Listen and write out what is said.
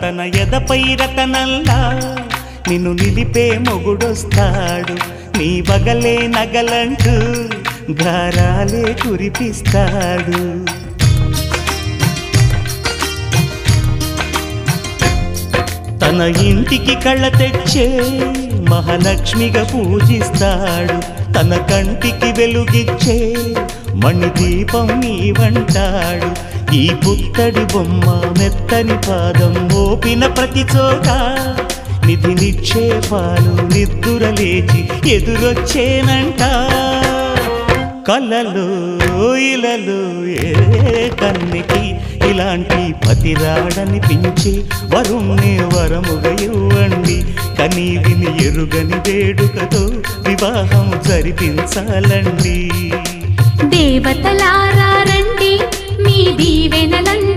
తన ఎదపై రతనల్లా నిన్ను నిలిపే మొగుడొస్తాడు నీ బగలే నగలంటూ గారాలే కురిపిస్తాడు తన ఇంటికి కళ్ళ తెచ్చే మహాలక్ష్మిగా పూజిస్తాడు తన కంటికి వెలుగిచ్చే మణిదీపం నీవంటాడు ఈ పుత్తడి బొమ్మ మెత్తని పాదం మోపిన ప్రతి చోట నిధి నిక్షేపాలు నిద్దురలేచి ఎదురొచ్చేనంట కళ్ళలో ఇలలో ఏ కన్నికి ఇలాంటి పతిరాడనిపించి వరుణ్ణి వరముగా ఇవ్వండి కనీ విని ఎరుగని వేడుకతో వివాహం జరిపించాలండి దేవతలారా రండి మీ దీవెనలండి